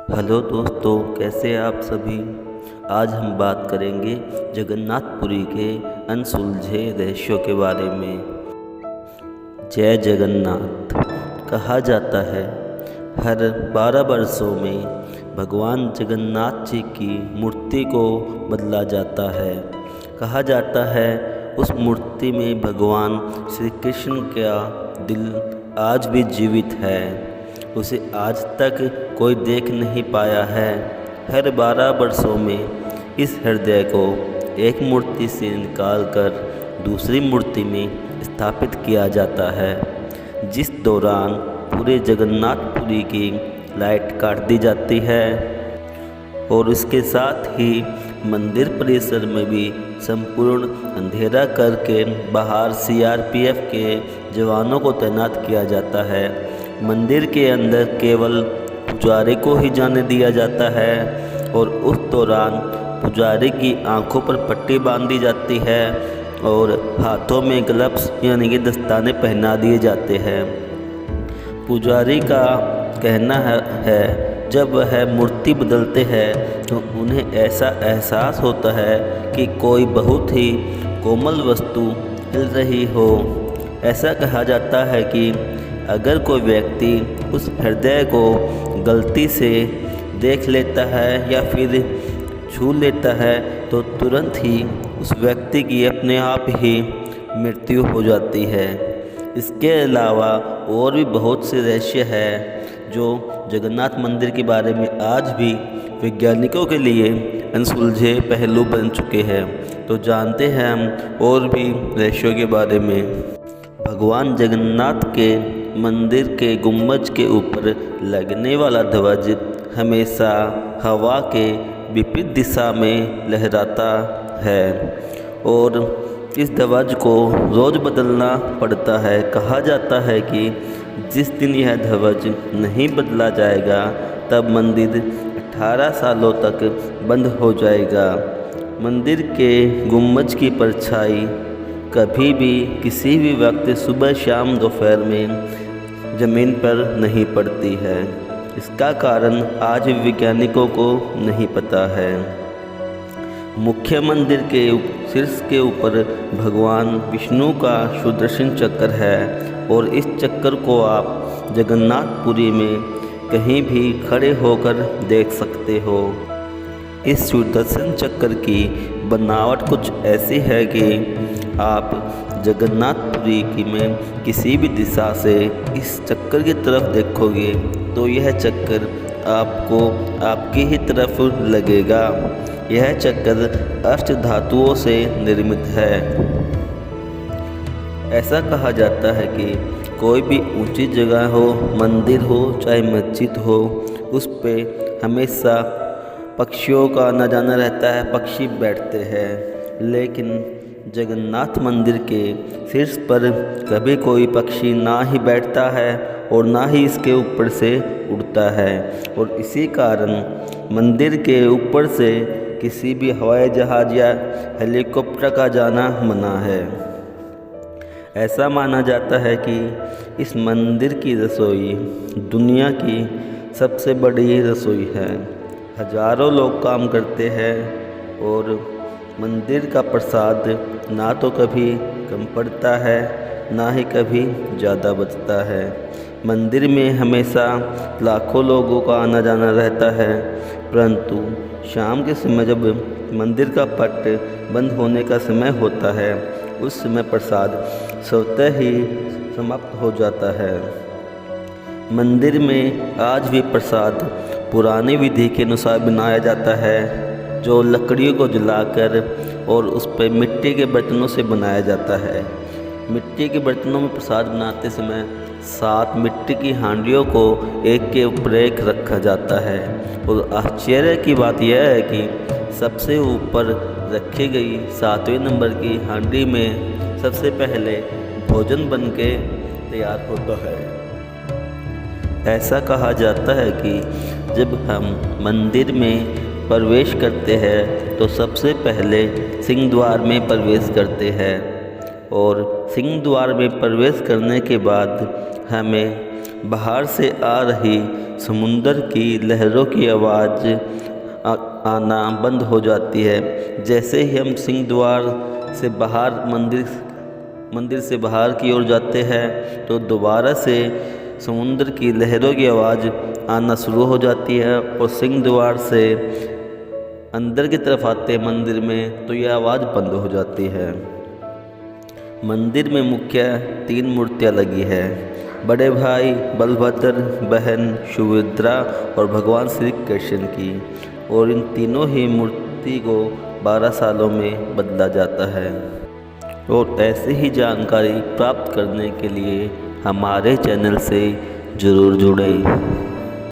Hello दोस्तों, कैसे आप सभी। आज हम बात करेंगे जगन्नाथपुरी के अनसुलझे रहस्यों के बारे में। जय जगन्नाथ। कहा जाता है हर 12 वर्षों में भगवान जगन्नाथ जी की मूर्ति को बदला जाता है। कहा जाता है उस मूर्ति में भगवान श्री कृष्ण का दिल आज भी जीवित है। उसे आज तक कोई देख नहीं पाया है। हर 12 वर्षों में इस हृदय को एक मूर्ति से निकालकर दूसरी मूर्ति में स्थापित किया जाता है, जिस दौरान पूरे जगन्नाथपुरी की लाइट काट दी जाती है और इसके साथ ही मंदिर परिसर में भी संपूर्ण अंधेरा करके बाहर सीआरपीएफ के जवानों को तैनात किया जाता है। मंदिर के अंदर केवल पुजारी को ही जाने दिया जाता है और उस दौरान पुजारी की आंखों पर पट्टी बांध दी जाती है और हाथों में ग्लव्स यानी कि दस्ताने पहना दिए जाते हैं। पुजारी का कहना है जब वह मूर्ति बदलते हैं तो उन्हें ऐसा एहसास होता है कि कोई बहुत ही कोमल वस्तु हिल रही हो। ऐसा कहा जाता है कि अगर कोई व्यक्ति उस हृदय को गलती से देख लेता है या फिर छू लेता है तो तुरंत ही उस व्यक्ति की अपने आप ही मृत्यु हो जाती है। इसके अलावा और भी बहुत से रहस्य है जो जगन्नाथ मंदिर के बारे में आज भी वैज्ञानिकों के लिए अनसुलझे पहलू बन चुके हैं। तो जानते हैं हम और भी रहस्यों के बारे में। भगवान जगन्नाथ के मंदिर के गुम्बज के ऊपर लगने वाला ध्वज हमेशा हवा के विपरीत दिशा में लहराता है और इस ध्वज को रोज़ बदलना पड़ता है। कहा जाता है कि जिस दिन यह ध्वज नहीं बदला जाएगा तब मंदिर 18 सालों तक बंद हो जाएगा। मंदिर के गुम्बज की परछाई कभी भी किसी भी वक्त सुबह शाम दोपहर में ज़मीन पर नहीं पड़ती है। इसका कारण आज भी वैज्ञानिकों को नहीं पता है। मुख्य मंदिर के शीर्ष के ऊपर भगवान विष्णु का सुदर्शन चक्र है और इस चक्र को आप जगन्नाथपुरी में कहीं भी खड़े होकर देख सकते हो। इस सुदर्शन चक्र की बनावट कुछ ऐसी है कि आप जगन्नाथपुरी की में किसी भी दिशा से इस चक्कर की तरफ देखोगे तो यह चक्कर आपको आपकी ही तरफ लगेगा। यह चक्कर अष्ट धातुओं से निर्मित है। ऐसा कहा जाता है कि कोई भी ऊंची जगह हो, मंदिर हो चाहे मस्जिद हो, उस पे हमेशा पक्षियों का आना जाना रहता है, पक्षी बैठते हैं। लेकिन जगन्नाथ मंदिर के शीर्ष पर कभी कोई पक्षी ना ही बैठता है और ना ही इसके ऊपर से उड़ता है और इसी कारण मंदिर के ऊपर से किसी भी हवाई जहाज़ या हेलीकॉप्टर का जाना मना है। ऐसा माना जाता है कि इस मंदिर की रसोई दुनिया की सबसे बड़ी रसोई है। हजारों लोग काम करते हैं और मंदिर का प्रसाद ना तो कभी कम पड़ता है ना ही कभी ज़्यादा बचता है। मंदिर में हमेशा लाखों लोगों का आना जाना रहता है, परंतु शाम के समय जब मंदिर का पट बंद होने का समय होता है उस समय प्रसाद स्वतः ही समाप्त हो जाता है। मंदिर में आज भी प्रसाद पुरानी विधि के अनुसार बनाया जाता है, जो लकड़ियों को जलाकर और उस पर मिट्टी के बर्तनों से बनाया जाता है। मिट्टी के बर्तनों में प्रसाद बनाते समय 7 मिट्टी की हांडियों को एक के ऊपर एक रखा जाता है और आश्चर्य की बात यह है कि सबसे ऊपर रखी गई 7वें नंबर की हांडी में सबसे पहले भोजन बनके तैयार होता है। ऐसा कहा जाता है कि जब हम मंदिर में प्रवेश करते हैं तो सबसे पहले सिंह द्वार में प्रवेश करते हैं और सिंह द्वार में प्रवेश करने के बाद हमें बाहर से आ रही समुंदर की लहरों की आवाज़ आना बंद हो जाती है। जैसे ही हम सिंह द्वार से बाहर मंदिर से बाहर की ओर जाते हैं तो दोबारा से समुंदर की लहरों की आवाज़ आना शुरू हो जाती है, और सिंह द्वार से अंदर की तरफ आते हैं मंदिर में तो यह आवाज़ बंद हो जाती है। मंदिर में मुख्य 3 मूर्तियाँ लगी है, बड़े भाई बलभद्र, बहन सुभद्रा और भगवान श्री कृष्ण की, और इन तीनों ही मूर्ति को 12 सालों में बदला जाता है। और ऐसे ही जानकारी प्राप्त करने के लिए हमारे चैनल से ज़रूर जुड़ें।